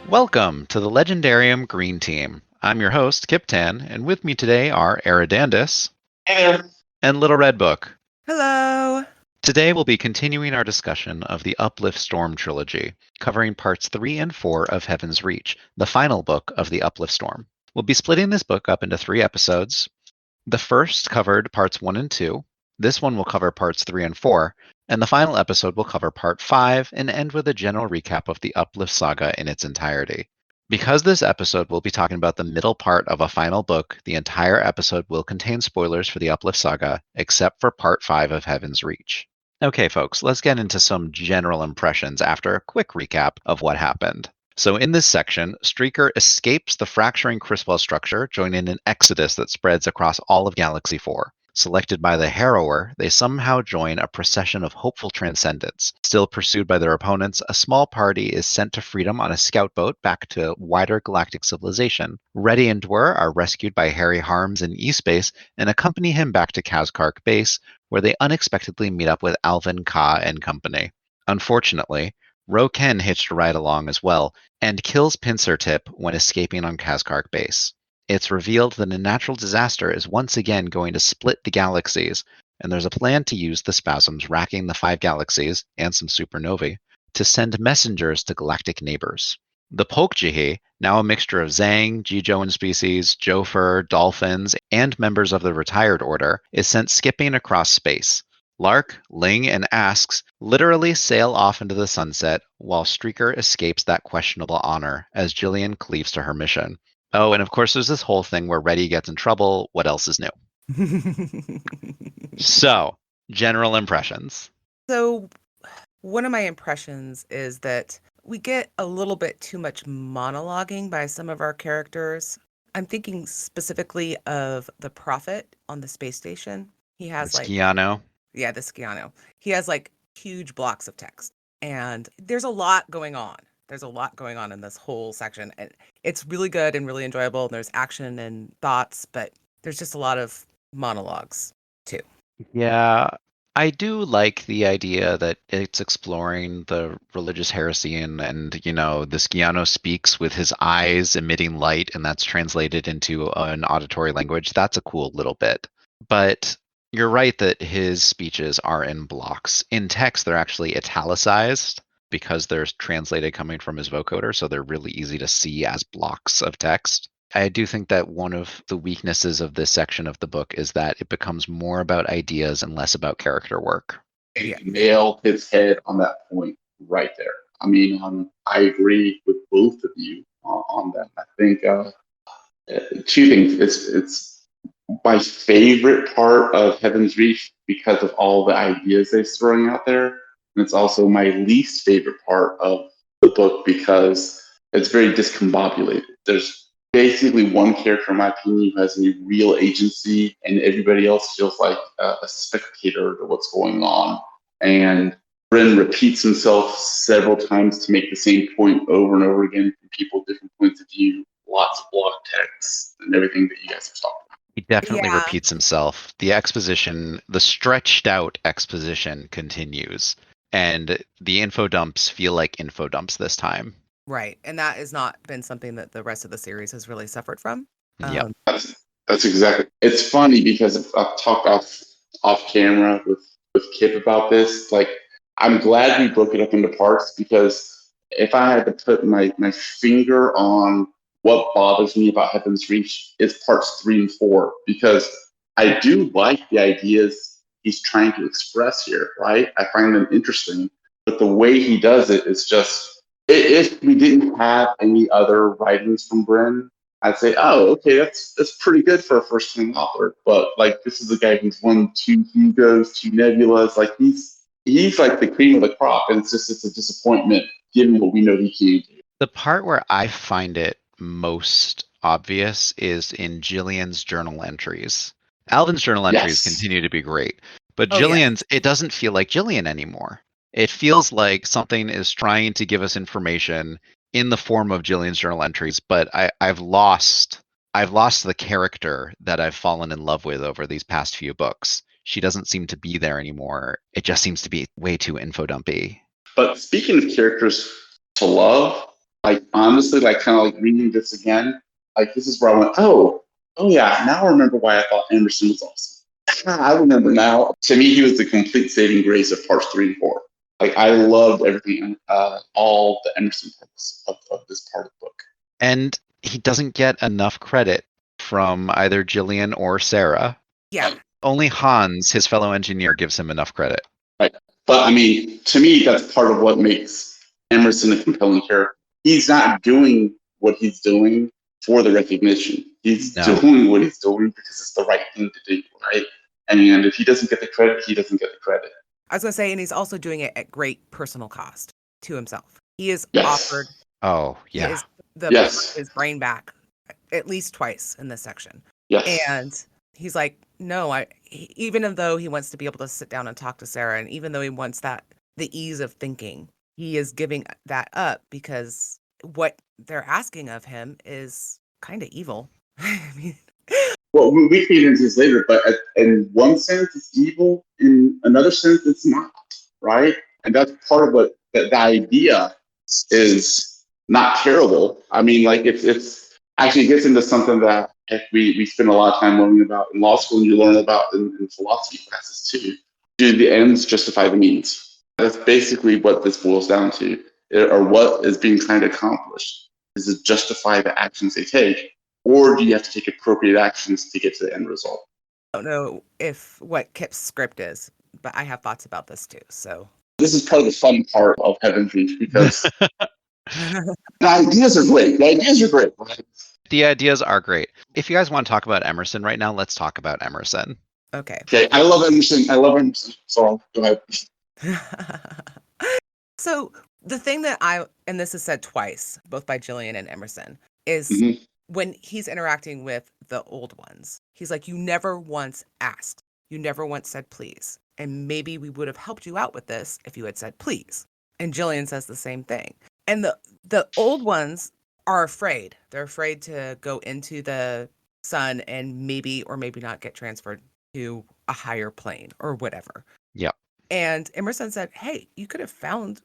Welcome to the Legendarium Green Team. I'm your host, Kyptan, and with me today are Eradandis And and Little Red Book. Hello. Today we'll be continuing our discussion of the Uplift Storm trilogy, covering parts 3 and 4 of Heaven's Reach, the final book of the Uplift Storm. We'll be splitting this book up into 3 episodes. The first covered parts 1 and 2. This one will cover parts 3 and 4, and the final episode will cover part 5 and end with a general recap of the Uplift saga in its entirety. Because this episode will be talking about the middle part of a final book, the entire episode will contain spoilers for the Uplift saga, except for part 5 of Heaven's Reach. Okay, folks, let's get into some general impressions after a quick recap of what happened. So in this section, Streaker escapes the fracturing Criswell structure, joining an exodus that spreads across all of Galaxy 4. Selected by the Harrower, they somehow join a procession of hopeful transcendents. Still pursued by their opponents, a small party is sent to freedom on a scout boat back to wider galactic civilization. Reddy and Dwyer are rescued by Harry Harms in E-Space and accompany him back to Kazkark Base, where they unexpectedly meet up with Alvin, Ka, and company. Unfortunately, Ro-Ken hitched a ride along as well, and kills Pincertip when escaping on Kazkark Base. It's revealed that a natural disaster is once again going to split the galaxies, and there's a plan to use the spasms racking the 5 galaxies, and some supernovae, to send messengers to galactic neighbors. The Pokjihi, now a mixture of Zang, Jijoan species, Jofer, dolphins, and members of the Retired Order, is sent skipping across space. Lark, Ling, and Asks literally sail off into the sunset, while Streaker escapes that questionable honor as Jillian cleaves to her mission. Oh, and of course, there's this whole thing where Reddy gets in trouble. What else is new? So, general impressions. So, one of my impressions is that we get a little bit too much monologuing by some of our characters. I'm thinking specifically of the Prophet on the space station. He has Skiano. the Skiano. He has huge blocks of text, and there's a lot going on. There's a lot going on in this whole section, and it's really good and really enjoyable. And there's action and thoughts, but there's just a lot of monologues too. Yeah, I do like the idea that it's exploring the religious heresy and the Skiano speaks with his eyes emitting light, and that's translated into an auditory language. That's a cool little bit. But you're right that his speeches are in blocks. In text, they're actually italicized because they're translated coming from his vocoder, so they're really easy to see as blocks of text. I do think that one of the weaknesses of this section of the book is that it becomes more about ideas and less about character work. he nailed his head on that point right there. I mean, I agree with both of you on that. I think two things. It's my favorite part of Heaven's Reach because of all the ideas they're throwing out there. And it's also my least favorite part of the book because it's very discombobulated. There's basically one character, in my opinion, who has any real agency, and everybody else feels like a spectator to what's going on. And Brin repeats himself several times to make the same point over and over again from people with different points of view, lots of block text, and everything that you guys have talked about. He definitely repeats himself. The exposition, the stretched out exposition continues, and the info dumps feel like info dumps this time. Right. And that has not been something that the rest of the series has really suffered from. Yep. That's exactly. It's funny because I've talked off camera with Kip about this. Like, I'm glad we broke it up into parts because if I had to put my finger on what bothers me about Heaven's Reach, it's parts 3 and 4 because I do like the ideas he's trying to express here. Right, I find them interesting, but the way he does it is just. If we didn't have any other writings from Brin, I'd say, oh, okay, that's pretty good for a first-time author. But this is a guy who's won 2 Hugos, 2 Nebulas. He's like the cream of the crop, and it's a disappointment given what we know he can do. The part where I find it most obvious is in Jillian's journal entries. Alvin's journal entries continue to be great, but Jillian's, it doesn't feel like Jillian anymore. It feels like something is trying to give us information in the form of Jillian's journal entries, but I've lost the character that I've fallen in love with over these past few books. She doesn't seem to be there anymore. It just seems to be way too info dumpy. But speaking of characters to love, Like, honestly, like, kind of like reading this again, like, this is where I went, oh yeah, now I remember why I thought Emerson was awesome. I remember now. To me, he was the complete saving grace of parts 3 and 4. Like, I loved everything, all the Emerson parts of this part of the book. And he doesn't get enough credit from either Jillian or Sarah. Yeah. Only Hans, his fellow engineer, gives him enough credit. Right. But I mean, to me, that's part of what makes Emerson a compelling character. He's not doing what he's doing for the recognition. He's doing what he's doing because it's the right thing to do, right? And if he doesn't get the credit, he doesn't get the credit. I was going to say, and he's also doing it at great personal cost to himself. He is Yes. offered. Oh, yeah. His brain back at least twice in this section. Yes. And he's like, no, even though he wants to be able to sit down and talk to Sarah, and even though he wants the ease of thinking, he is giving that up because what they're asking of him is kind of evil. I mean, well, we can get into this later, but in one sense, it's evil. In another sense, it's not, right? And that's part of what the idea is not terrible. I mean, like, it's actually gets into something that we spend a lot of time learning about in law school, and you learn about in philosophy classes too. Do the ends justify the means? That's basically what this boils down to, or what is being trying to accomplish. Is it justify the actions they take? Or do you have to take appropriate actions to get to the end result? I don't know what Kip's script is, but I have thoughts about this too. So this is probably the fun part of Heaven's Reach because the ideas are great. The ideas are great. Right? The ideas are great. If you guys want to talk about Emerson right now, let's talk about Emerson. Okay. I love Emerson. So go ahead. So the thing that and this is said twice, both by Jillian and Emerson, is when he's interacting with the old ones, he's like, you never once asked. You never once said please. And maybe we would have helped you out with this if you had said please. And Jillian says the same thing. And the old ones are afraid. They're afraid to go into the sun and maybe or maybe not get transferred to a higher plane or whatever. Yeah. And Emerson said, hey, you could have found,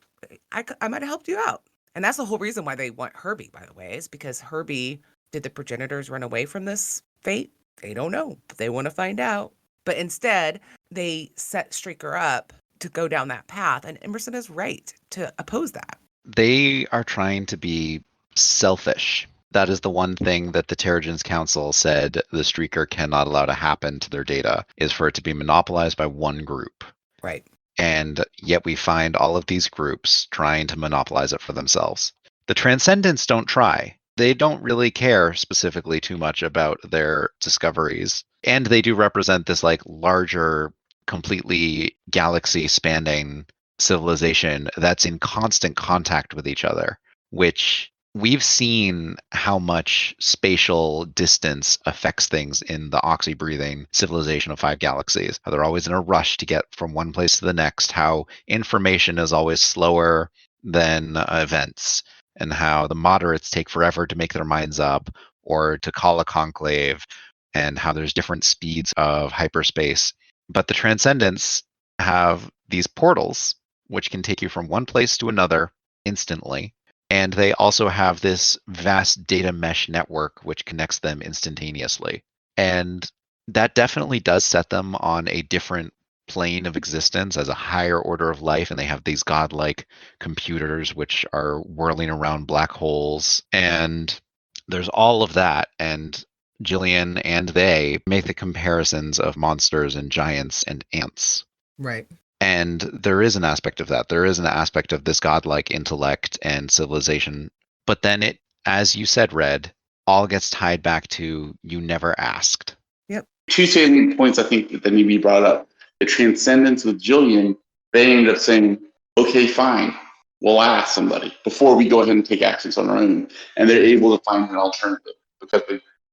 I might have helped you out. And that's the whole reason why they want Herbie, by the way, is because Herbie, did the progenitors run away from this fate? They don't know, but they want to find out. But instead, they set Streaker up to go down that path. And Emerson is right to oppose that. They are trying to be selfish. That is the one thing that the Terrigens Council said the Streaker cannot allow to happen to their data, is for it to be monopolized by one group. Right. And yet we find all of these groups trying to monopolize it for themselves. The Transcendents don't try. They don't really care specifically too much about their discoveries. And they do represent this like larger, completely galaxy-spanning civilization that's in constant contact with each other, which we've seen how much spatial distance affects things in the oxy-breathing civilization of 5 galaxies. How they're always in a rush to get from one place to the next, how information is always slower than events, and how the moderates take forever to make their minds up or to call a conclave, and how there's different speeds of hyperspace. But the Transcendents have these portals, which can take you from one place to another instantly. And they also have this vast data mesh network, which connects them instantaneously. And that definitely does set them on a different plane of existence as a higher order of life, and they have these godlike computers which are whirling around black holes, and there's all of that. And Jillian and they make the comparisons of monsters and giants and ants. Right. And there is an aspect of that. There is an aspect of this godlike intellect and civilization. But then it, as you said, Red, all gets tied back to you never asked. Yep. 2 salient points I think that need to be brought up. The Transcendence with Jillian, they ended up saying, okay, fine, we'll ask somebody before we go ahead and take actions on our own. And they're able to find an alternative because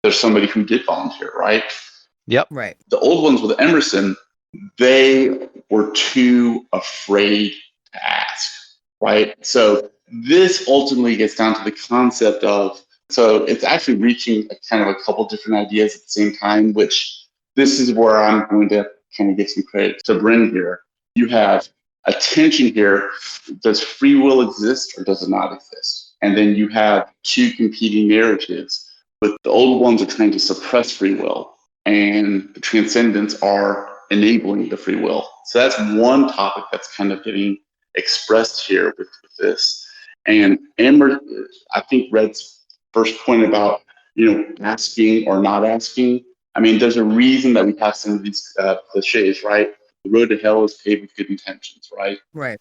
there's somebody who did volunteer, right? Yep. Right. The old ones with Emerson, they were too afraid to ask, right? So this ultimately gets down to the concept of, so it's actually reaching a kind of a couple different ideas at the same time, which this is where I'm going to kind of give some credit to Brin here. You have a tension here. Does free will exist or does it not exist? and then you have two competing narratives. But the old ones are trying to suppress free will, and the transcendents are enabling the free will. So that's one topic that's kind of getting expressed here with this. And Amber, I think Red's first point about asking or not asking. I mean, there's a reason that we have some of these cliches, right? The road to hell is paved with good intentions, right? Right.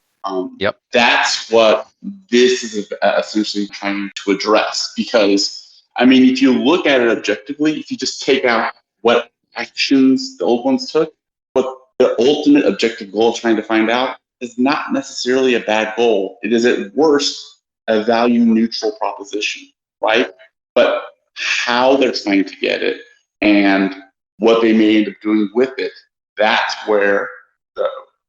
Yep. That's what this is essentially trying to address. Because, I mean, if you look at it objectively, if you just take out what actions the old ones took, what the ultimate objective goal trying to find out is not necessarily a bad goal. It is at worst a value neutral proposition, right? But how they're trying to get it and what they may end up doing with it, that's where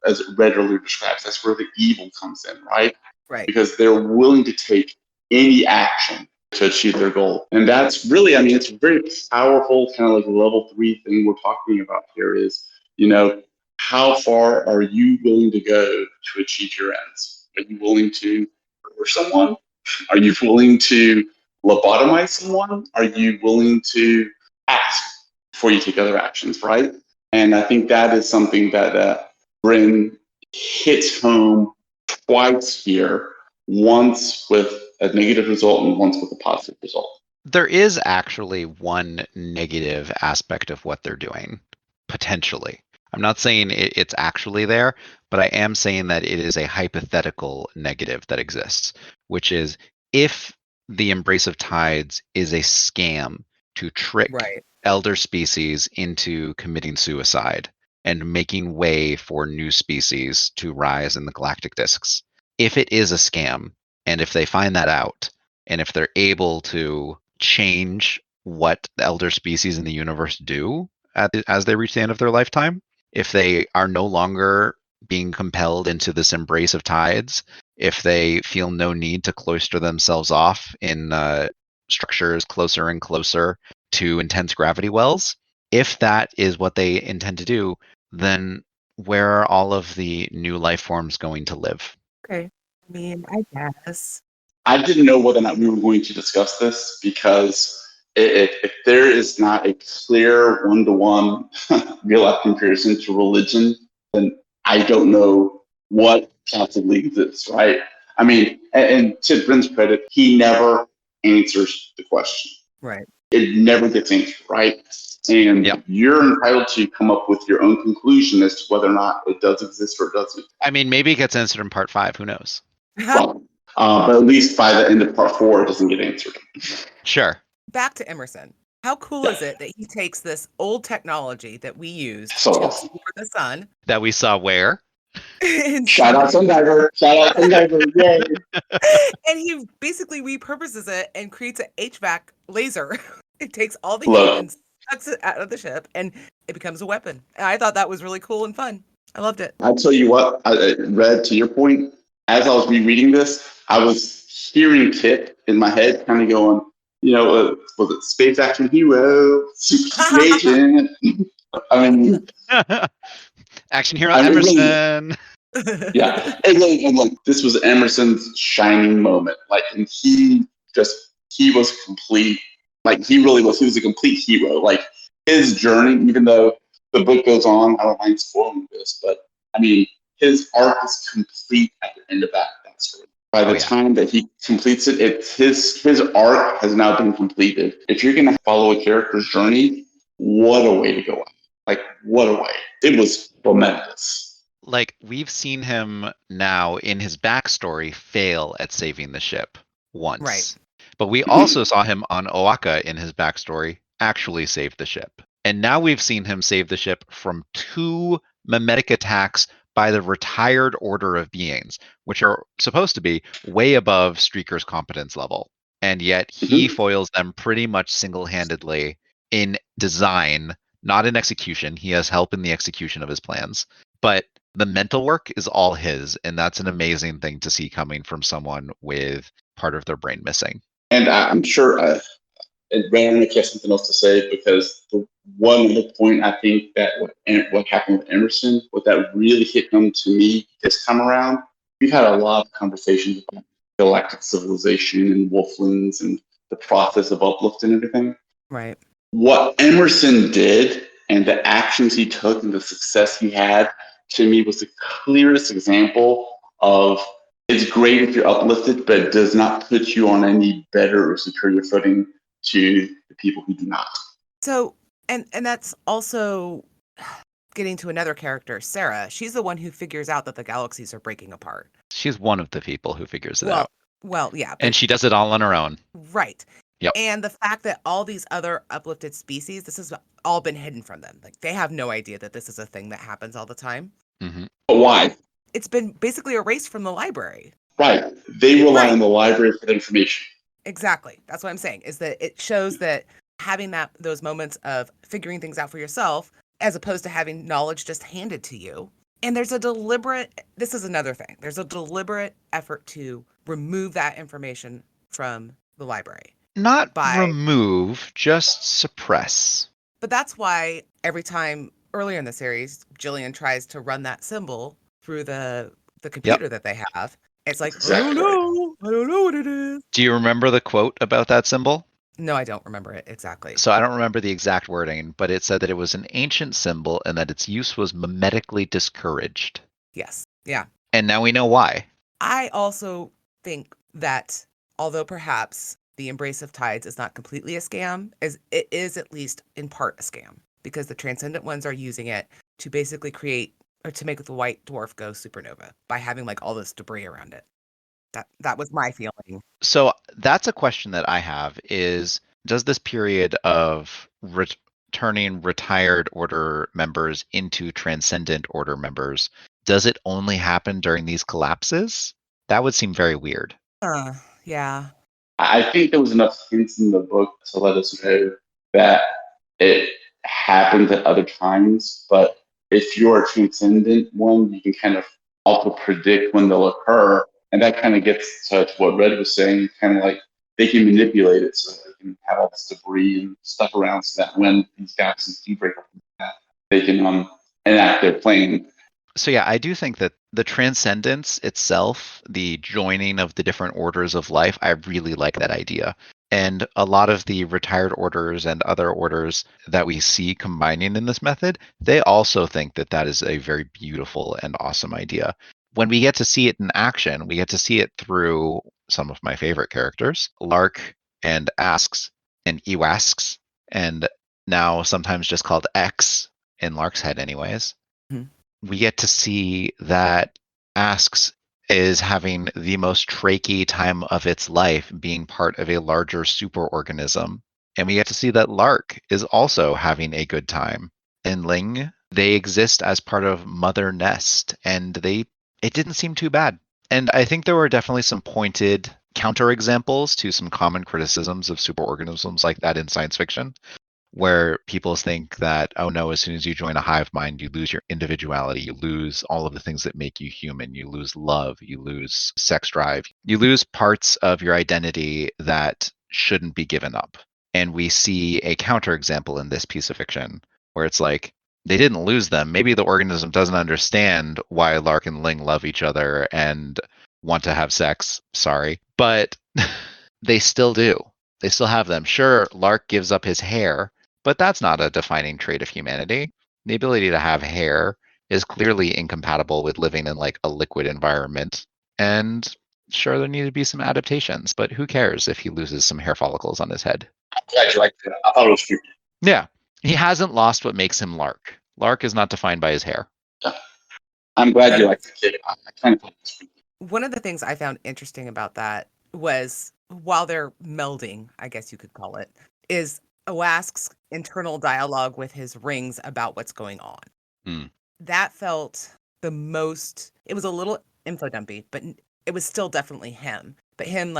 as Red earlier describes, that's where the evil comes in, right? Right. Because they're willing to take any action to achieve their goal. And that's really, I mean, it's a very powerful kind of like level 3 thing we're talking about here is, how far are you willing to go to achieve your ends? Are you willing to murder someone? Are you willing to lobotomize someone? Are you willing to ask before you take other actions, right? And I think that is something that Brin hits home twice here, once with a negative result and once with a positive result. There is actually one negative aspect of what they're doing, potentially. I'm not saying it's actually there, but I am saying that it is a hypothetical negative that exists, which is if the Embrace of Tides is a scam to trick Right. elder species into committing suicide and making way for new species to rise in the galactic discs. If it is a scam, and if they find that out, and if they're able to change what the elder species in the universe do as they reach the end of their lifetime, if they are no longer being compelled into this embrace of tides, if they feel no need to cloister themselves off in structures closer and closer to intense gravity wells, if that is what they intend to do, then where are all of the new life forms going to live? Okay. I mean, I guess. I didn't know whether or not we were going to discuss this because if there is not a clear one-to-one real-life comparison to religion, then I don't know what possibly exists, right? I mean, and to Brin's credit, he never answers the question. Right. It never gets answered, right? And Yep. you're entitled to come up with your own conclusion as to whether or not it does exist or it doesn't. I mean, maybe it gets answered in part 5. Who knows? Well, but at least by the end of part 4, it doesn't get answered. Sure. Back to Emerson. How cool is it that he takes this old technology that we used So to awesome. explore the sun? That we saw where? Shout out Sundiver. Shout out Sundiver. Yay. And he basically repurposes it and creates an HVAC laser. It takes all the Look. heat and sucks it out of the ship, and it becomes a weapon. And I thought that was really cool and fun. I loved it. I'll tell you what, Red, to your point, as I was rereading this, I was hearing Kip in my head kind of going, was it Space Action Hero, Super Agent? I mean, Action hero I mean, Emerson. yeah. And like, this was Emerson's shining moment. Like, and he was complete. Like, he really was. He was a complete hero. Like, his journey, even though the book goes on, I don't mind spoiling this, but I mean, his arc is complete at the end of that story. By the time that he completes it, his arc has now been completed. If you're going to follow a character's journey, what a way to go out. Like, what a way. It was tremendous. Like, we've seen him now in his backstory fail at saving the ship once. Right. But we also saw him on Oaka in his backstory actually save the ship. And now we've seen him save the ship from 2 mimetic attacks by the retired order of beings, which are supposed to be way above Streaker's competence level. And yet he foils them pretty much single-handedly in design, not in execution. He has help in the execution of his plans. But the mental work is all his, and that's an amazing thing to see coming from someone with part of their brain missing. And I'm sure Random has something else to say, because the one other point I think that what happened with Emerson, what that really hit home to me this time around, we've had a lot of conversations about galactic civilization and wolflings and the process of uplift and everything. Right. What Emerson did and the actions he took and the success he had, to me, was the clearest example of it's great if you're uplifted, but it does not put you on any better or superior footing to the people who do not. So, and that's also getting to another character, Sarah. She's the one who figures out that the galaxies are breaking apart. She's one of the people who figures it Well, out. well, yeah. And she does it all on her own. Right. Yep. And the fact that all these other uplifted species, this has all been hidden from them. Like, they have no idea that this is a thing that happens all the time. Mm-hmm. But why? It's been basically erased from the library. Right. They rely Right. on the library for the information. Exactly. That's what I'm saying, is that it shows that having those moments of figuring things out for yourself, as opposed to having knowledge just handed to you. And there's a deliberate, this is another thing, there's a deliberate effort to remove that information from the library. Not remove, just suppress. But that's why every time earlier in the series, Jillian tries to run that symbol through the computer that they have. It's like, Exactly. I don't know what it is. Do you remember the quote about that symbol? No, I don't remember it exactly. So I don't remember the exact wording, but it said that it was an ancient symbol and that its use was mimetically discouraged. Yes. Yeah. And now we know why. I also think that although perhaps the Embrace of Tides is not completely a scam, it is at least in part a scam, because the Transcendent ones are using it to basically create, or to make the white dwarf go supernova by having like all this debris around it. That was my feeling. So that's a question that I have is, does this period of turning retired order members into Transcendent order members, does it only happen during these collapses? That would seem very weird. Yeah. I think there was enough hints in the book to let us know that it happened at other times, but if you're a transcendent one, you can kind of also predict when they'll occur. And that kind of gets to what Red was saying, kind of like they can manipulate it so they can have all this debris and stuff around so that when these galaxies do break up, they can enact their plan. So yeah, I do think that the transcendence itself, the joining of the different orders of life, I really like that idea. And a lot of the retired orders and other orders that we see combining in this method, they also think that that is a very beautiful and awesome idea. When we get to see it in action, we get to see it through some of my favorite characters, Lark and Asks and Ewasks, and now sometimes just called X in Lark's head anyways. Mm-hmm. We get to see that Asks is having the most traky time of its life being part of a larger superorganism. And we get to see that Lark is also having a good time. And Ling, they exist as part of Mother Nest, and it didn't seem too bad. And I think there were definitely some pointed counterexamples to some common criticisms of superorganisms like that in science fiction, where people think that, oh no, as soon as you join a hive mind, you lose your individuality, you lose all of the things that make you human, you lose love, you lose sex drive, you lose parts of your identity that shouldn't be given up. And we see a counterexample in this piece of fiction where it's like, they didn't lose them. Maybe the organism doesn't understand why Lark and Ling love each other and want to have sex. Sorry. But they still do. They still have them. Sure, Lark gives up his hair, but that's not a defining trait of humanity. The ability to have hair is clearly incompatible with living in like a liquid environment. And sure, there need to be some adaptations, but who cares if he loses some hair follicles on his head? I'm glad you liked it. I thought it was cute. Yeah. He hasn't lost what makes him Lark. Lark is not defined by his hair. Yeah. I'm glad you liked the kid. I kind of thought it was cute. One of the things I found interesting about that was, while they're melding, I guess you could call it, is Owask's internal dialogue with his rings about what's going on. That felt the most, it was a little info dumpy, but it was still definitely him. But him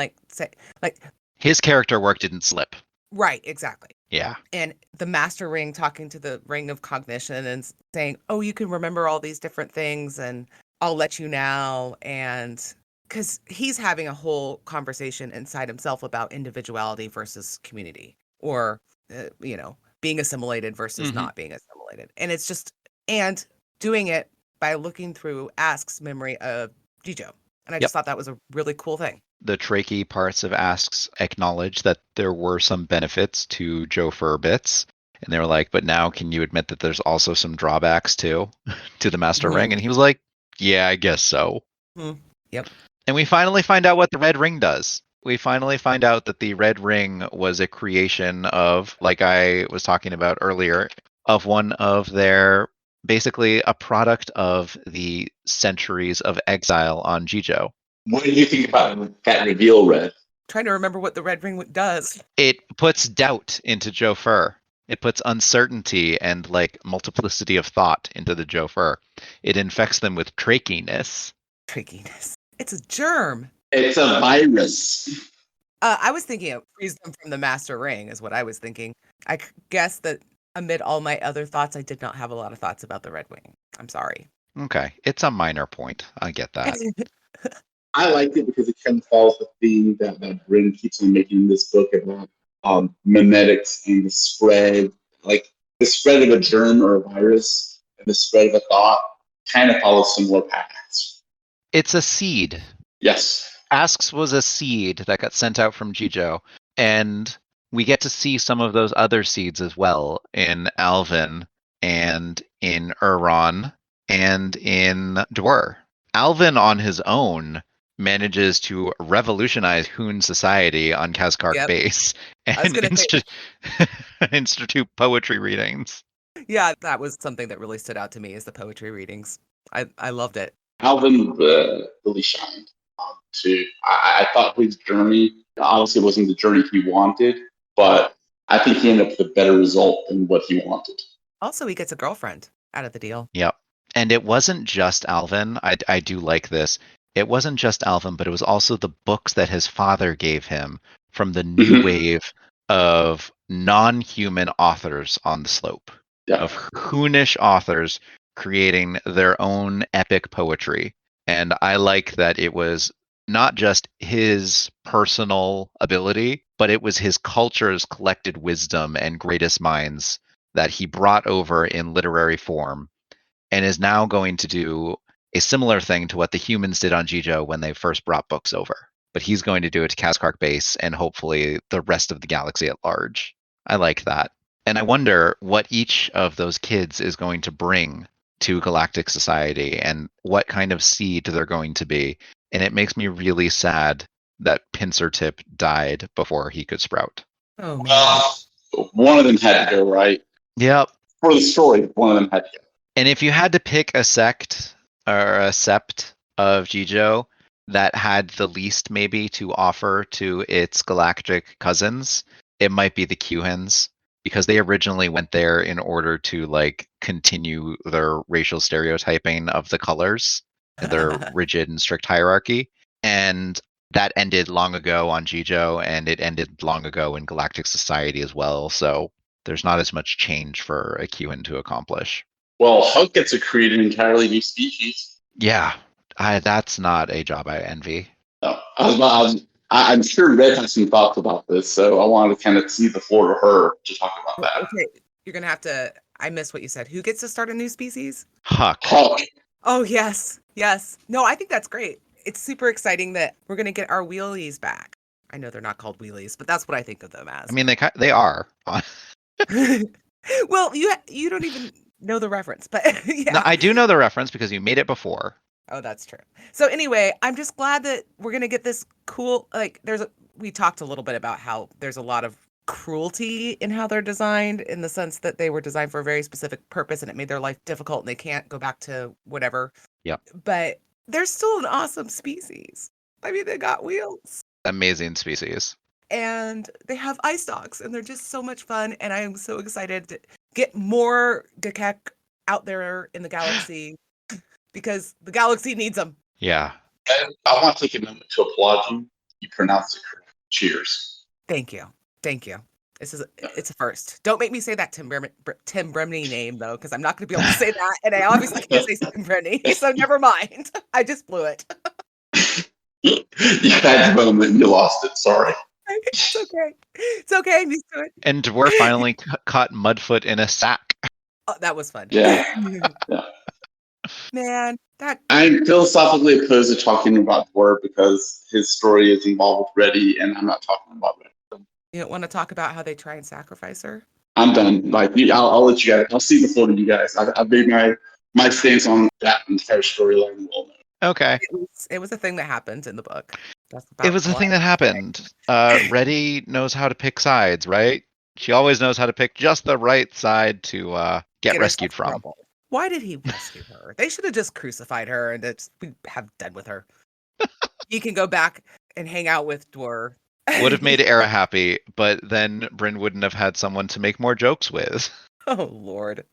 his character work didn't slip. Right, exactly. Yeah. And the master ring talking to the ring of cognition and saying, oh, you can remember all these different things and I'll let you now. And because he's having a whole conversation inside himself about individuality versus community, or, being assimilated versus not being assimilated. And it's just, and doing it by looking through Ask's memory of Jijo. And I just thought that was a really cool thing. the trachea parts of Asks acknowledge that there were some benefits to Joe Fur bits. And they were like, but now can you admit that there's also some drawbacks too to the Master Ring? And he was like, yeah, I guess so. Yep. And we finally find out what the Red Ring does. We finally find out that the Red Ring was a creation of, like I was talking about earlier, of one of their, basically a product of the centuries of exile on Jijo. What did you think about that reveal, Red? Trying to remember what the Red Ring does. It puts doubt into Joe Fur. It puts uncertainty and like multiplicity of thought into the Joe Fur. It infects them with trachiness. Trickiness. It's a germ. It's a virus. I was thinking it frees them from the Master Ring, is what I was thinking. I guess that amid all my other thoughts, I did not have a lot of thoughts about the Red Wing. I'm sorry. Okay, it's a minor point. I get that. I liked it because it kind of follows the theme that Brin keeps on making in this book about memetics and the spread. Like the spread of a germ or a virus and the spread of a thought kind of follows similar paths. It's a seed. Yes. Asks was a seed that got sent out from Jijo, and we get to see some of those other seeds as well in Alvin and in Euron and in Dwar. Alvin on his own manages to revolutionize Hoon society on Kazkark base and institute poetry readings. Yeah, that was something that really stood out to me is the poetry readings. I loved it. Alvin really shined too. I thought his journey obviously wasn't the journey he wanted, but I think he ended up with a better result than what he wanted. Also, he gets a girlfriend out of the deal. Yep. And it wasn't just Alvin. I do like this. It wasn't just Alvin, but it was also the books that his father gave him from the new wave of non-human authors on the slope. Yeah. Of Hoonish authors creating their own epic poetry. And I like that it was not just his personal ability, but it was his culture's collected wisdom and greatest minds that he brought over in literary form and is now going to do a similar thing to what the humans did on Jijo when they first brought books over. But he's going to do it to Kazkark base and hopefully the rest of the galaxy at large. I like that. And I wonder what each of those kids is going to bring to galactic society and what kind of seed they're going to be. And it makes me really sad that Pincertip died before he could sprout. Oh, man. One of them had to go, right? Yep. For the story, one of them had to go. And if you had to pick a sect or a sept of Jijo that had the least maybe to offer to its galactic cousins, it might be the Qhens, because they originally went there in order to like continue their racial stereotyping of the colors, their rigid and strict hierarchy. And that ended long ago on Jijo, and it ended long ago in galactic society as well. So there's not as much change for a Qhen to accomplish. Well, Hunk gets to create an entirely new species. Yeah, that's not a job I envy. No, I'm sure Red has some thoughts about this, so I wanted to kind of see the floor to her to talk about that. Okay, you're going to have to... I missed what you said. Who gets to start a new species? Huck. Oh, yes. Yes. No, I think that's great. It's super exciting that we're going to get our wheelies back. I know they're not called wheelies, but that's what I think of them as. I mean, they are. Well, you don't even know the reference, but yeah. No, I do know the reference because you made it before. Oh, that's true. So anyway, I'm just glad that we're going to get this cool, like we talked a little bit about how there's a lot of cruelty in how they're designed, in the sense that they were designed for a very specific purpose and it made their life difficult and they can't go back to whatever. Yep. But they're still an awesome species. I mean, they got wheels. Amazing species. And they have ice dogs and they're just so much fun. And I am so excited to get more Gakek out there in the galaxy because the galaxy needs them. Yeah. And I want to take a moment to applaud you. You pronounced it correct. Cheers. Thank you. Thank you. It's a first. Don't make me say that Tim Bremney name though, because I'm not going to be able to say that, and I obviously can't say Tim Bremney, so never mind. I just blew it. You had the moment and you lost it. Sorry. It's okay. It's okay. I'm used to it. And we're finally caught Mudfoot in a sack. Oh, that was fun. Yeah. Yeah. Man, that I'm philosophically opposed to talking about Dwarf because his story is involved with Reddy, and I'm not talking about Reddy. you don't want to talk about how they try and sacrifice her? I'm done. Like, I'll let you guys. I'll see the floor to you guys. I've made my stance on that entire storyline well known. Okay. It was a thing that happened in the book. That's It about was the all I thing that have to say. happened. Reddy knows how to pick sides, right? She always knows how to pick just the right side to get Get herself rescued in from. trouble. Why did he rescue her? They should have just crucified her and we have done with her. He can go back and hang out with Dwar. Would have made Era happy, but then Brin wouldn't have had someone to make more jokes with. Oh Lord.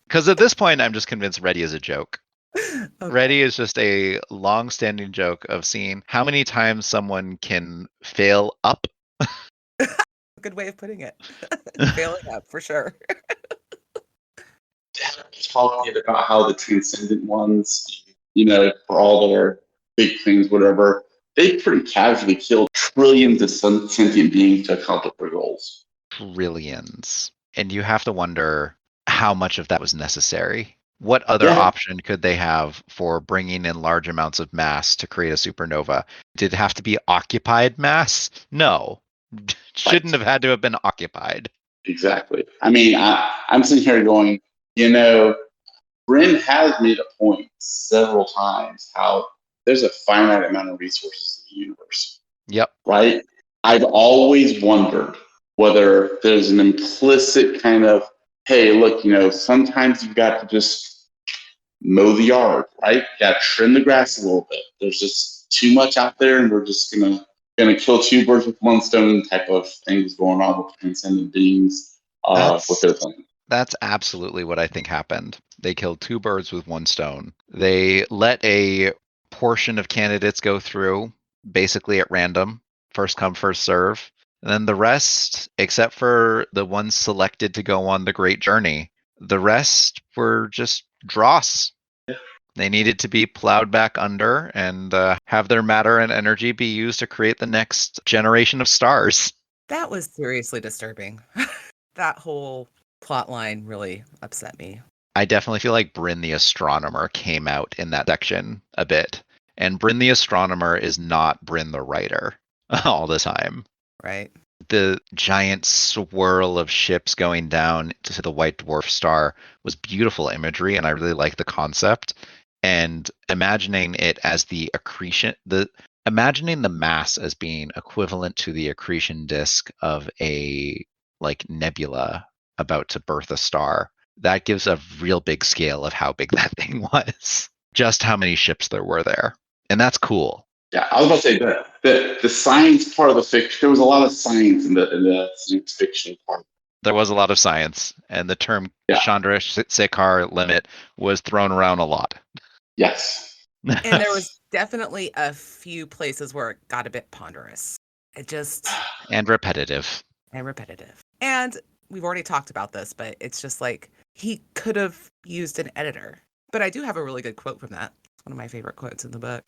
Because at this point, I'm just convinced Reddy is a joke. Okay. Reddy is just a long-standing joke of seeing how many times someone can fail up. Good way of putting it. Failing up for sure. Talking about how the transcendent ones, for all their big things, whatever, they pretty casually killed trillions of sentient beings to accomplish their goals. Trillions. And you have to wonder how much of that was necessary. What other Yeah. option could they have for bringing in large amounts of mass to create a supernova? Did it have to be occupied mass? No. Shouldn't have had to have been occupied. Exactly. I mean, I'm sitting here going, Brin has made a point several times how there's a finite amount of resources in the universe, Yep. right? I've always wondered whether there's an implicit kind of, hey, look, sometimes you've got to just mow the yard, right? You got to trim the grass a little bit. There's just too much out there, and we're just gonna kill two birds with one stone type of things going on with transcendent beings with their thing. That's absolutely what I think happened. They killed two birds with one stone. They let a portion of candidates go through, basically at random, first come, first serve. And then the rest, except for the ones selected to go on the great journey, the rest were just dross. Yeah. They needed to be plowed back under and have their matter and energy be used to create the next generation of stars. That was seriously disturbing. That whole plot line really upset me. I definitely feel like Brin the Astronomer came out in that section a bit. And Brin the Astronomer is not Brin the Writer all the time. Right. The giant swirl of ships going down to the white dwarf star was beautiful imagery, and I really like the concept. And imagining it as the accretion, imagining the mass as being equivalent to the accretion disk of a nebula about to birth a star, that gives a real big scale of how big that thing was. Just how many ships there were there. And that's cool. Yeah, I was about to say the science part of the fiction. There was a lot of science in the science fiction part. There was a lot of science, and the term Chandra Sekhar limit was thrown around a lot. Yes. And there was definitely a few places where it got a bit ponderous. It just and repetitive. And we've already talked about this, but it's just like he could have used an editor. But I do have a really good quote from that. It's one of my favorite quotes in the book.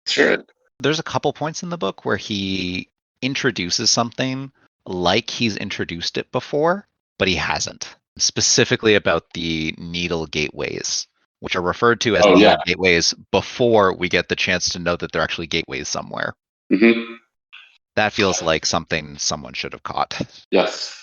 Sure. There's a couple points in the book where he introduces something like he's introduced it before, but he hasn't. Specifically about the needle gateways, which are referred to as needle gateways before we get the chance to know that they're actually gateways somewhere. Mm-hmm. That feels like something someone should have caught. Yes.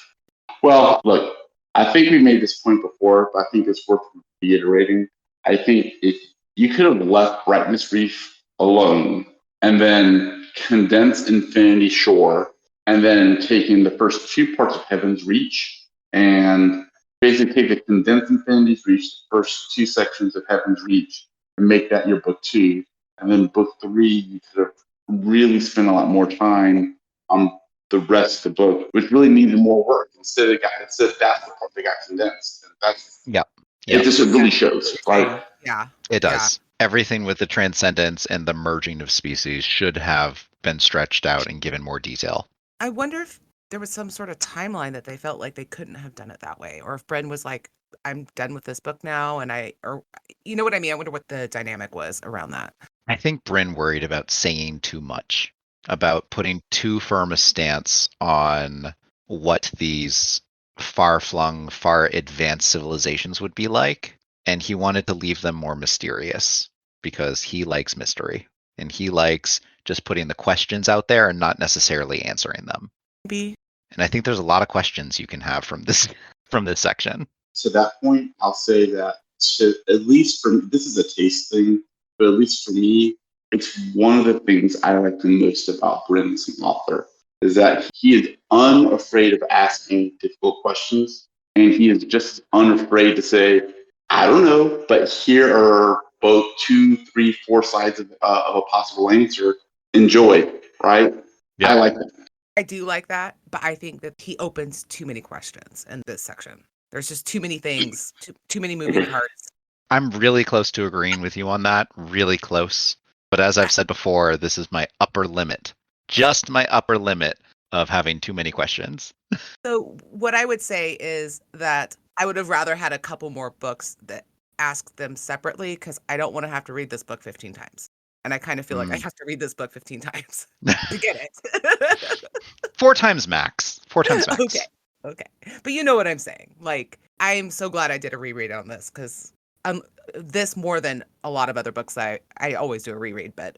Well, look, I think we made this point before, but I think it's worth reiterating. I think if you could have left Brightness Reef alone and then condensed Infinity Shore and then taken the first two parts of Heaven's Reach and basically take the condensed Infinity Reach, the first two sections of Heaven's Reach, and make that your book 2. And then book 3, you could have really spent a lot more time on the rest of the book, which really needed more work. Instead, that's the part that got condensed. And that's it. Just really shows, right? Yeah, it does. Yeah. Everything with the transcendence and the merging of species should have been stretched out and given more detail. I wonder if there was some sort of timeline that they felt like they couldn't have done it that way, or if Brin was like, "I'm done with this book now," or you know what I mean? I wonder what the dynamic was around that. I think Brin worried about saying too much, about putting too firm a stance on what these far-flung, far advanced civilizations would be like, and he wanted to leave them more mysterious because he likes mystery and he likes just putting the questions out there and not necessarily answering them. Maybe. And I think there's a lot of questions you can have from this section. To that point, I'll say that at least for this is a taste thing, but at least for me, it's one of the things I like the most about Brin as an author is that he is unafraid of asking difficult questions, and he is just unafraid to say, "I don't know, but here are both 2, 3, 4 sides of a possible answer. Enjoy." Right? Yeah. I like that. I do like that, but I think that he opens too many questions in this section. There's just too many things, too many moving parts. I'm really close to agreeing with you on that, really close. But as I've said before, this is my upper limit, just my upper limit of having too many questions. So what I would say is that I would have rather had a couple more books that ask them separately because I don't want to have to read this book 15 times. And I kind of feel like I have to read this book 15 times to get it. 4 times max. 4 times max. Okay. But you know what I'm saying. Like, I'm so glad I did a reread on this because this more than a lot of other books I always do a reread, but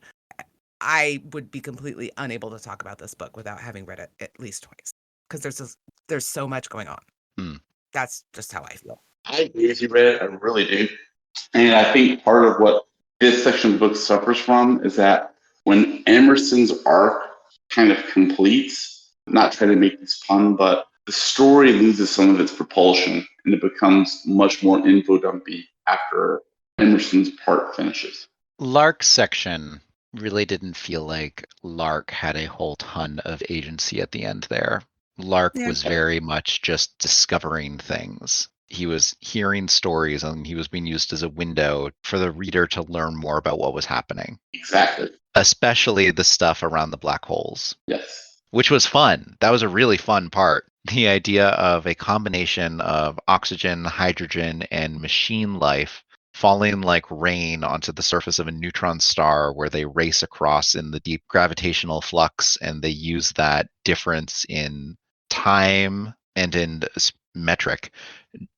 I would be completely unable to talk about this book without having read it at least twice because there's so much going on. That's just how I feel. I agree with you, Red. I really do. And I think part of what this section of the book suffers from is that when Emerson's arc kind of completes, not trying to make this pun, but the story loses some of its propulsion and it becomes much more info dumpy after Emerson's part finishes. Lark's section really didn't feel like Lark had a whole ton of agency at the end there. Lark was very much just discovering things. He was hearing stories and he was being used as a window for the reader to learn more about what was happening. Exactly. Especially the stuff around the black holes. Yes. Which was fun. That was a really fun part. The idea of a combination of oxygen, hydrogen, and machine life falling like rain onto the surface of a neutron star where they race across in the deep gravitational flux, and they use that difference in time and in metric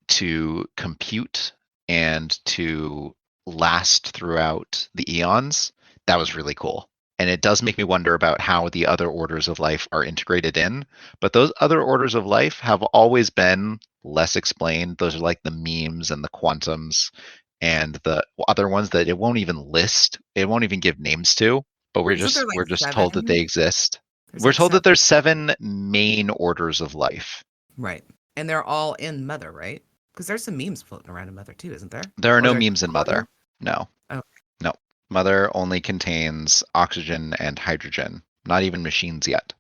to compute and to last throughout the eons. That was really cool. And it does make me wonder about how the other orders of life are integrated in. But those other orders of life have always been less explained. Those are like the memes and the quantums and the other ones that it won't even list. It won't even give names to. But we're just told that they exist. We're told that there's 7 main orders of life. Right. And they're all in Mother, right? Because there's some memes floating around in Mother too, isn't there? There are no memes in Mother. No. Oh. No. Mother only contains oxygen and hydrogen. Not even machines yet.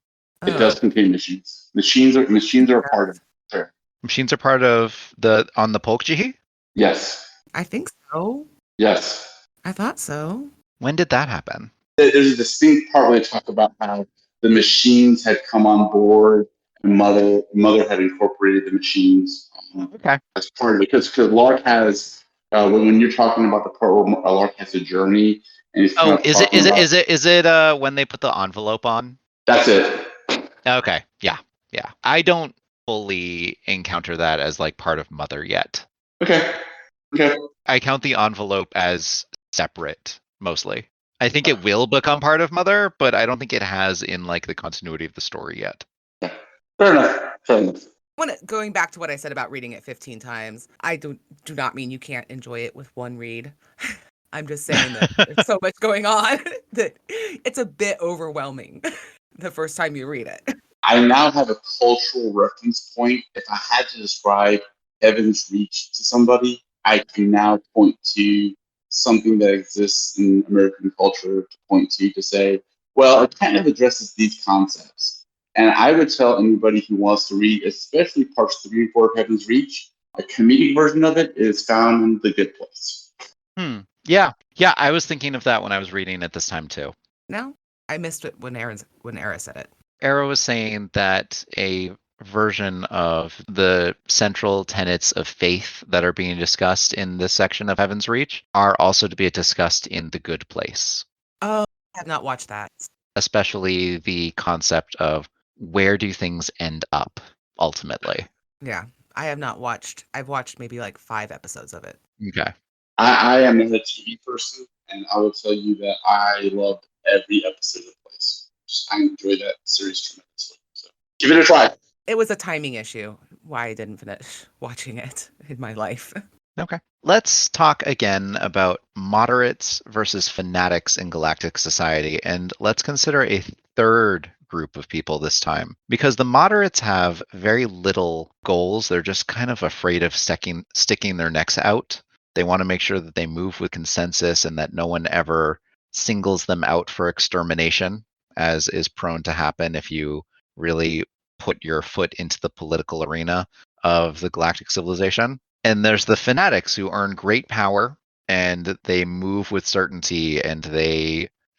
It does contain machines. Machines are a part of it. Sure. Machines are part of on the Polkjihi? Yes. I think so. Yes. I thought so. When did that happen? There's a distinct part where they talk about how the machines had come on board and Mother had incorporated the machines. Okay. As part of it, because Lark has when you're talking about the part where Lark has a journey and he's is it when they put the envelope on? That's it. Okay. Yeah. I don't fully encounter that as like part of Mother yet. Okay. I count the envelope as separate mostly. I think it will become part of Mother, but I don't think it has in like the continuity of the story yet. Fair enough. Going back to what I said about reading it 15 times, I do not mean you can't enjoy it with one read. I'm just saying that there's so much going on that it's a bit overwhelming the first time you read it. I now have a cultural reference point. If I had to describe Heaven's Reach to somebody, I can now point to something that exists in American culture to point to say, well, it kind of addresses these concepts. And I would tell anybody who wants to read, especially parts 3 and 4 of Heaven's Reach, a comedic version of it is found in The Good Place. Yeah, I was thinking of that when I was reading it this time too. No, I missed it when Era said it. Era was saying that a version of the central tenets of faith that are being discussed in this section of Heaven's Reach are also to be discussed in The Good Place. Oh, I have not watched that. Especially the concept of where do things end up ultimately. Yeah, I have not watched. I've watched maybe like 5 episodes of it. Okay. I am not a TV person, and I will tell you that I loved every episode of Place. I enjoy that series tremendously. So give it a try. It was a timing issue why I didn't finish watching it in my life. Okay. Let's talk again about moderates versus fanatics in galactic society, and let's consider a third group of people this time. Because the moderates have very little goals. They're just kind of afraid of sticking their necks out. They want to make sure that they move with consensus and that no one ever singles them out for extermination, as is prone to happen if you really put your foot into the political arena of the galactic civilization. And there's the fanatics who earn great power and they move with certainty, and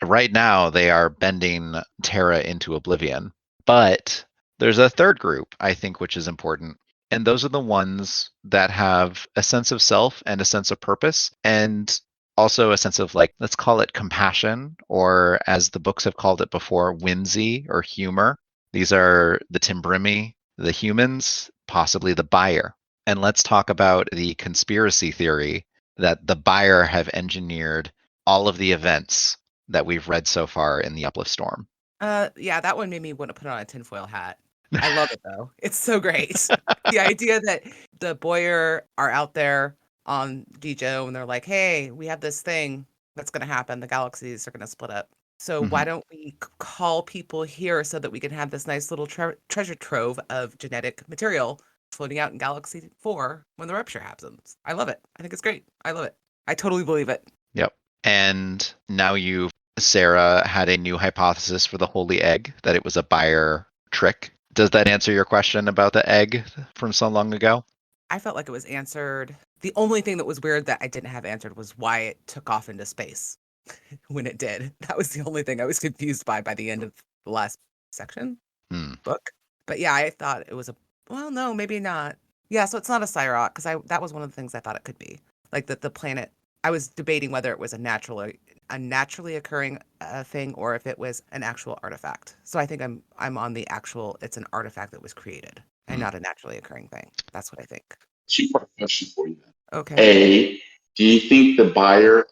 right now they are bending Terra into oblivion. But there's a third group, I think, which is important. And those are the ones that have a sense of self and a sense of purpose, and also a sense of, like, let's call it compassion, or as the books have called it before, whimsy or humor. These are the Timbrimi, the humans, possibly the buyer. And let's talk about the conspiracy theory that the buyer have engineered all of the events that we've read so far in the Uplift Storm. Yeah, that one made me want to put on a tinfoil hat. I love it though. It's so great. The idea that the Boyer are out there on Dijo and they're like, hey, we have this thing that's going to happen. The galaxies are going to split up. So why don't we call people here so that we can have this nice little treasure trove of genetic material floating out in Galaxy 4 when the rupture happens? I love it. I think it's great. I love it. I totally believe it. Yep. And now Sarah had a new hypothesis for the holy egg, that it was a buyer trick. Does that answer your question about the egg from so long ago? I felt like it was answered. The only thing that was weird that I didn't have answered was why it took off into space when it did. That was the only thing I was confused by the end of the last section book. But yeah, I thought it was well, no, maybe not. Yeah, so it's not a Cyrock, because that was one of the things I thought it could be. Like the planet, I was debating whether it was a naturally occurring thing or if it was an actual artifact. So I think I'm on the actual, it's an artifact that was created and not a naturally occurring thing. That's what I think. Two-part question for you then. Okay. A, do you think the buyer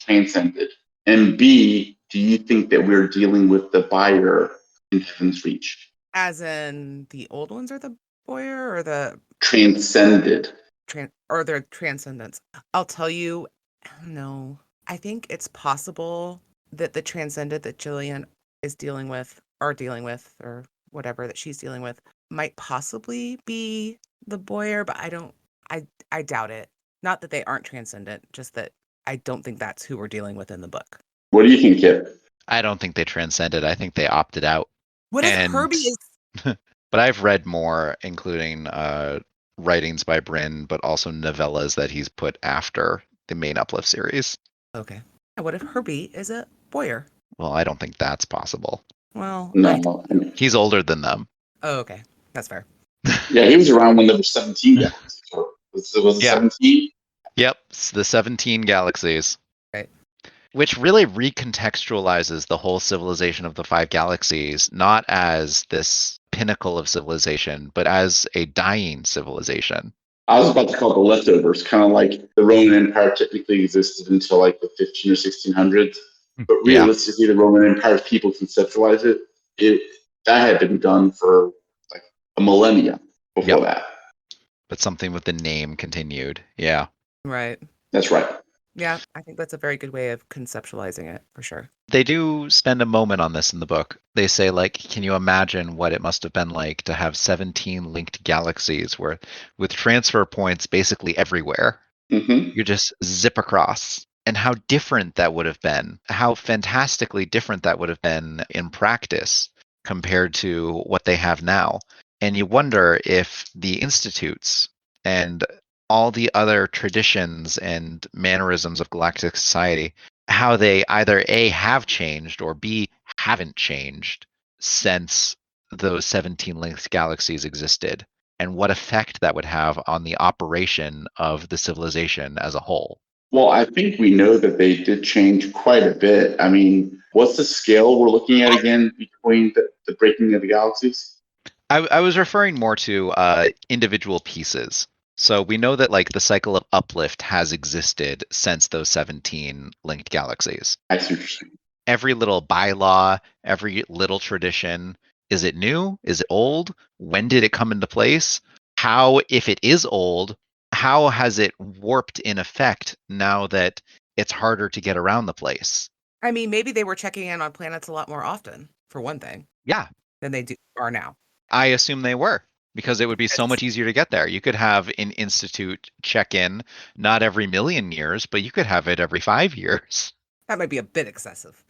transcended? And B, do you think that we're dealing with the buyer in Heaven's Reach? As in the old ones are the Boyer or the transcended? Or their transcendence. I'll tell you, no. I think it's possible that the transcendent that Jillian is dealing with, or whatever that she's dealing with, might possibly be the Boyer, but I doubt it. Not that they aren't transcendent, just that I don't think that's who we're dealing with in the book. What do you think, Kip? I don't think they transcended. I think they opted out. What if Herbie is... But I've read more, including writings by Brin, but also novellas that he's put after the main Uplift series. Okay. What if Herbie is a Boyer? Well, I don't think that's possible. Well, no. He's older than them. Oh, okay. That's fair. Yeah, he was around when there were 17 galaxies. Was it 17? Yep, it's the 17 galaxies. Right. Which really recontextualizes the whole civilization of the 5 galaxies, not as this pinnacle of civilization, but as a dying civilization. I was about to call it the leftovers, kind of like the Roman Empire technically existed until like the 15 or 1600s. But realistically, the Roman Empire's people conceptualize it. That had been done for like a millennia before that. But something with the name continued. Yeah. Right. That's right. Yeah, I think that's a very good way of conceptualizing it, for sure. They do spend a moment on this in the book. They say, like, can you imagine what it must have been like to have 17 linked galaxies with transfer points basically everywhere? You just zip across. And how different that would have been. How fantastically different that would have been in practice compared to what they have now. And you wonder if the institutes and all the other traditions and mannerisms of galactic society, how they either A, have changed, or B, haven't changed since those 17 linked galaxies existed, and what effect that would have on the operation of the civilization as a whole. Well, I think we know that they did change quite a bit. I mean, what's the scale we're looking at again between the breaking of the galaxies? I was referring more to individual pieces. So we know that like the cycle of uplift has existed since those 17 linked galaxies. I see what you're saying. Every little bylaw, every little tradition, is it new? Is it old? When did it come into place? How, if it is old, how has it warped in effect now that it's harder to get around the place? I mean, maybe they were checking in on planets a lot more often, for one thing, Yeah, than they are now. I assume they were because it would be so Because much easier to get there. You could have an institute check in not every million years, but you could have it every 5 years. that might be a bit excessive.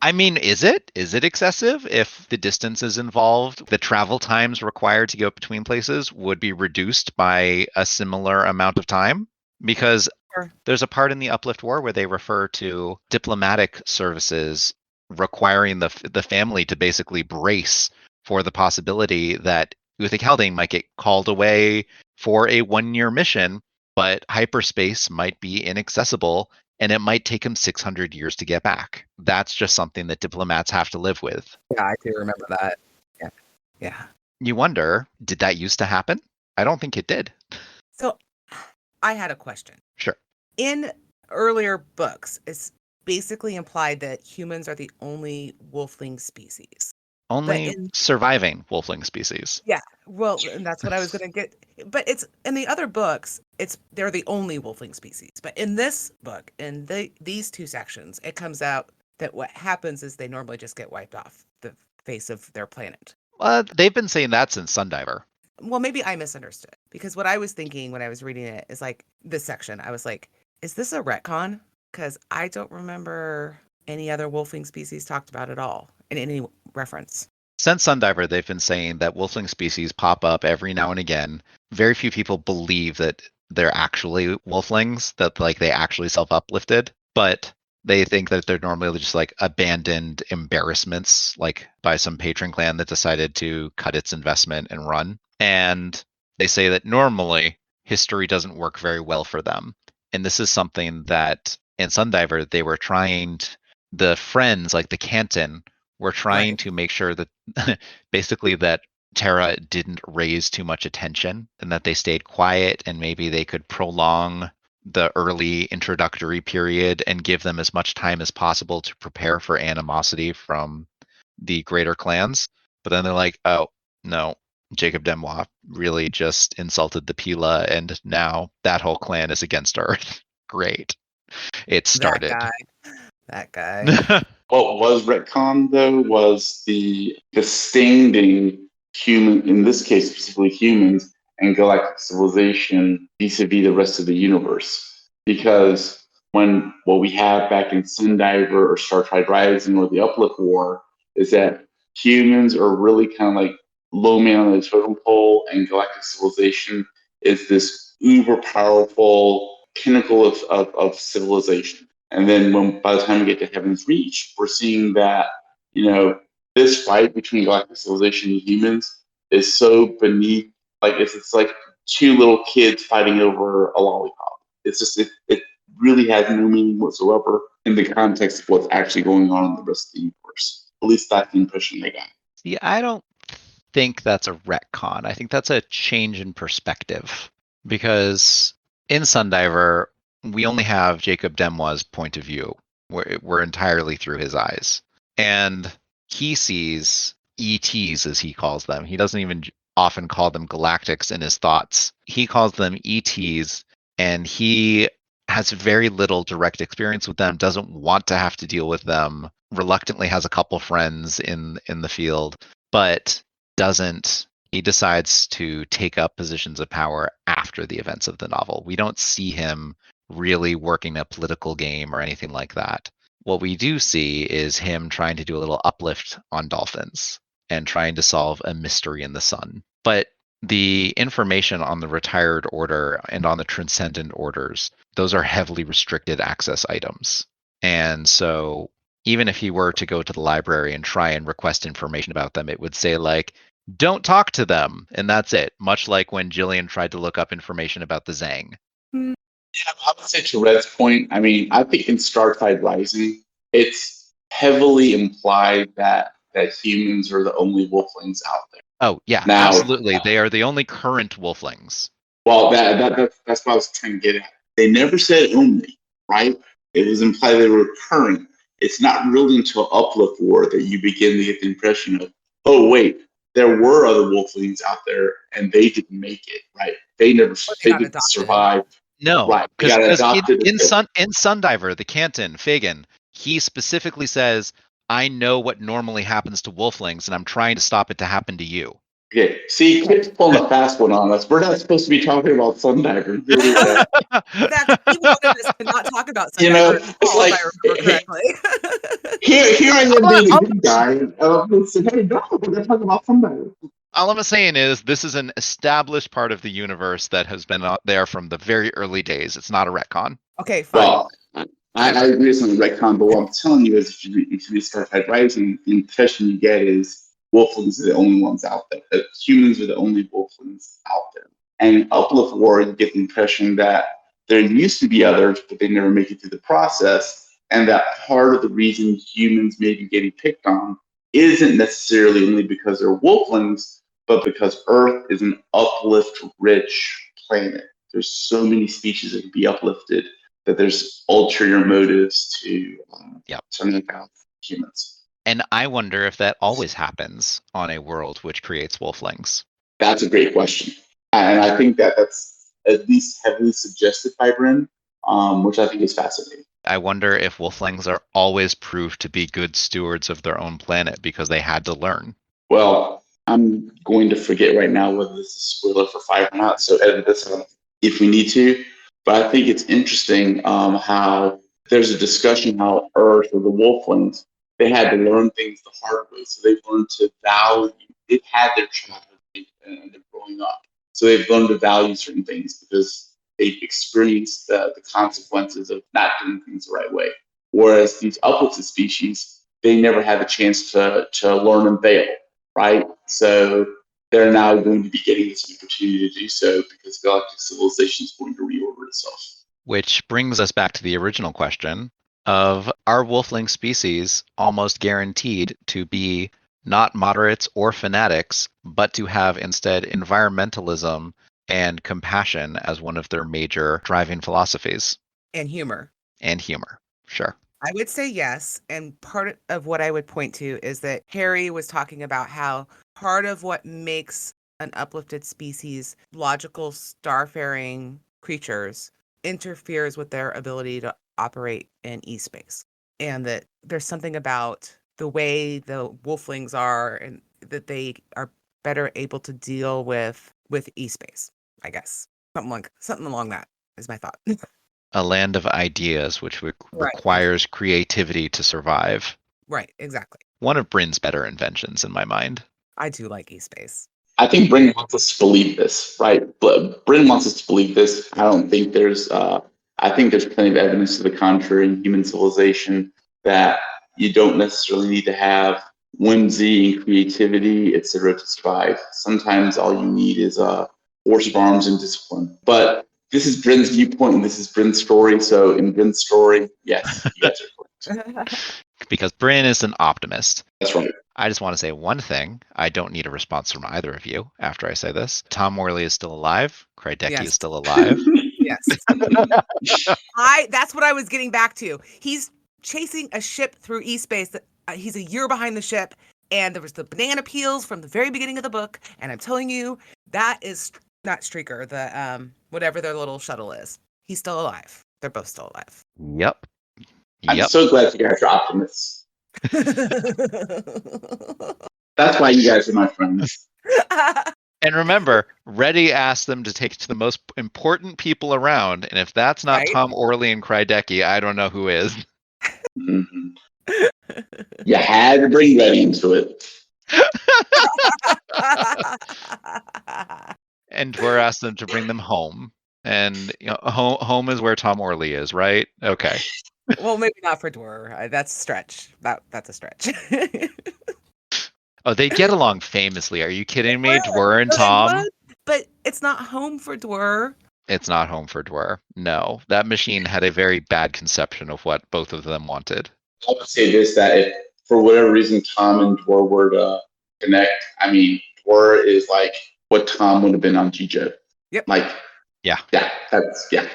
I mean, is it? Is it excessive if the distances involved, the travel times required to go between places would be reduced by a similar amount of time? Because Sure. there's a part in the Uplift War where they refer to diplomatic services requiring the family to basically brace for the possibility that Uthik Haldane might get called away for a 1 year mission, but hyperspace might be inaccessible and it might take him 600 years to get back. That's just something that diplomats have to live with. Yeah, I do remember that. Yeah. Yeah. You wonder, did that used to happen? I don't think it did. So I had a question. Sure. In earlier books, it's basically implied that humans are the only wolfling species. But Only in surviving wolfling species. yeah, well, and that's what I was gonna get. But it's in the other books, they're the only wolfling species. But in this book, in these two sections, it comes out that what happens is they normally just get wiped off the face of their planet. They've been saying that since Sundiver. Well, maybe I misunderstood because what I was thinking when I was reading it is like this section. I was like, is this a retcon? Because I don't remember any other wolfing species talked about at all in any reference. Since Sundiver, they've been saying that wolfling species pop up every now and again. Very few people believe that they're actually wolflings, that like they actually self-uplifted, but they think that they're normally just like abandoned embarrassments, like by some patron clan that decided to cut its investment and run. And they say that normally history doesn't work very well for them. And this is something that in Sundiver they were trying the friends like the Canton were trying Right. to make sure that basically that Terra didn't raise too much attention and that they stayed quiet and maybe they could prolong the early introductory period and give them as much time as possible to prepare for animosity from the greater clans. But then they're like, oh, no, Jacob Demois really just insulted the Pila and now that whole clan is against Earth. Great. It That started. guy. That guy. What was retcon though was the distinguishing human, in this case specifically humans, and galactic civilization vis-a-vis the rest of the universe. Because when what we have back in Sundiver or Star Trek Rising or the Uplift War is that humans are really kind of like low man on the totem pole, and galactic civilization is this uber powerful pinnacle of civilization. And then by the time we get to Heaven's Reach, we're seeing that, this fight between galactic civilization and humans is so beneath, like it's like two little kids fighting over a lollipop. It's just, it really has no meaning whatsoever in the context of what's actually going on in the rest of the universe. At least that's the impression I got. See, I don't think that's a retcon. I think that's a change in perspective because in Sundiver, we only have Jacob Demois' point of view. We're entirely through his eyes. And he sees ETs, as he calls them. He doesn't even often call them galactics in his thoughts. He calls them ETs, and he has very little direct experience with them, doesn't want to have to deal with them, reluctantly has a couple friends in the field, but doesn't he decides to take up positions of power after the events of the novel. We don't see him really working a political game or anything like that. What we do see is him trying to do a little uplift on dolphins and trying to solve a mystery in the sun. But the information on the retired order and on the transcendent orders, those are heavily restricted access items. And so even if he were to go to the library and try and request information about them, it would say like, don't talk to them. And that's it. Much like when Jillian tried to look up information about the Zang. Yeah, I would say to Red's point, I mean, I think in Startide Rising, it's heavily implied that humans are the only wolflings out there. Oh, yeah, Now, absolutely. They are the only current wolflings. well, that's what I was trying to get at. They never said only, right? It was implied they were current. It's not really until Uplift War that you begin to get the impression of, oh wait, there were other wolflings out there and they didn't make it, right? They never, Or they they got didn't adopted. survive, No, right? They because got in, adopted and in killed. Sun in Sundiver, the Canton, Fagin, he specifically says, I know what normally happens to wolflings, and I'm trying to stop it to happen to you. Okay, see, Kip's pulling a fast one on us. We're not supposed to be talking about Sundiver. Here we go. In fact, he wanted us to not talk about You know, Sundiver at it's all, if like I remember correctly. here I am All, being a all, good guy. Listen, hey, no, we're gonna talk about Sundiver. all I'm saying is this is an established part of the universe that has been out there from the very early days. It's not a retcon. Okay, fine. Well, I agree with some of the retcon, but what I'm telling you is if you start Red Rising, the impression you get is wolflings are the only ones out there. That humans are the only wolflings out there. And in Uplift War, you get the impression that there used to be others, but they never make it through the process. And that part of the reason humans may be getting picked on isn't necessarily only because they're wolflings, but because Earth is an uplift-rich planet. There's so many species that can be uplifted that there's ulterior motives to make out humans. And I wonder if that always happens on a world which creates wolflings. That's a great question. And I think that that's at least heavily suggested by Brin, which I think is fascinating. I wonder if wolflings are always proved to be good stewards of their own planet because they had to learn. Well, I'm going to forget right now whether this is spoiler for 5 or not, so edit this out if we need to. But I think it's interesting how there's a discussion how Earth or the wolflings, they had to learn things the hard way. So they've learned to value, they've had their childhood and they're growing up. So they've learned to value certain things because they've experienced the consequences of not doing things the right way. Whereas these uplifted species, they never had the chance to learn and fail, right? So they're now going to be getting this opportunity to do so because galactic civilization is going to reorder itself. Which brings us back to the original question of, are wolfling species almost guaranteed to be not moderates or fanatics, but to have instead environmentalism and compassion as one of their major driving philosophies? And humor. And humor, sure. I would say yes. And part of what I would point to is that Harry was talking about how part of what makes an uplifted species logical starfaring creatures interferes with their ability to operate in e-space. And that there's something about the way the wolflings are and that they are better able to deal with e-space, I guess. Something along that is my thought. A land of ideas which Right. requires creativity to survive. Right, exactly. One of Brin's better inventions in my mind. I do like e-space. I think Brin wants us to believe this, right? But Brin wants us to believe this. I don't think there's. I think there's plenty of evidence to the contrary in human civilization that you don't necessarily need to have whimsy and creativity, etc., to survive. Sometimes all you need is a force of arms and discipline. But this is Brin's viewpoint and this is Brin's story. So in Brin's story, yes, you guys are correct. Because Brin is an optimist. That's right. I just want to say one thing. I don't need a response from either of you after I say this. Tom Morley is still alive. Krydecki Yes. is still alive. Yes. That's what I was getting back to. He's chasing a ship through e-space. He's a year behind the ship. And there was the banana peels from the very beginning of the book. And I'm telling you, that is not Streaker, the whatever their little shuttle is. He's still alive. They're both still alive. Yep. I'm so glad you guys are optimists. That's why you guys are my friends. And remember, Reddy asked them to take it to the most important people around, and if that's not Right? Tom Orley and Krydecki, I don't know who is. Mm-hmm. You had to bring Reddy into it. And Dwyer asked them to bring them home. And home is where Tom Orley is, right? Okay. Well, maybe not for Dwyer. That's a stretch. That's a stretch. Oh, they get along famously. Are you kidding me? Dwyer and Tom? But it's not home for Dwyer. It's not home for Dwyer. No. That machine had a very bad conception of what both of them wanted. I would say this, that if for whatever reason Tom and Dwyer were to connect, I mean, Dwar is like what Tom would have been on Jijo. Yep. Like, Yeah. That's Yeah.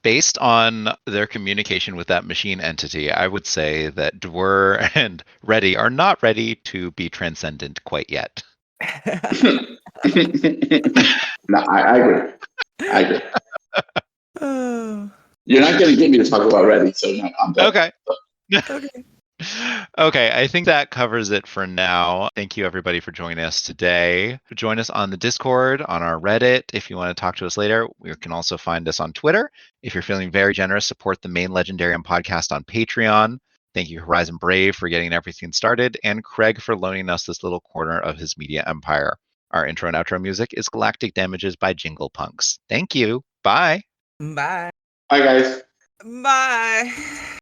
Based on their communication with that machine entity, I would say that Dwar and Reddy are not ready to be transcendent quite yet. No, I agree. I agree. Oh, You're not going to get me to talk about Reddy, so no, I'm done. Okay. okay. Okay, I think that covers it for now. Thank you, everybody, for joining us today. Join us on the Discord, on our Reddit. If you want to talk to us later, you can also find us on Twitter. If you're feeling very generous, support the main Legendarium podcast on Patreon. Thank you, Horizon Brave, for getting everything started, and Craig for loaning us this little corner of his media empire. Our intro and outro music is Galactic Damages by Jingle Punks. Thank you. Bye. Bye. Bye, guys. Bye.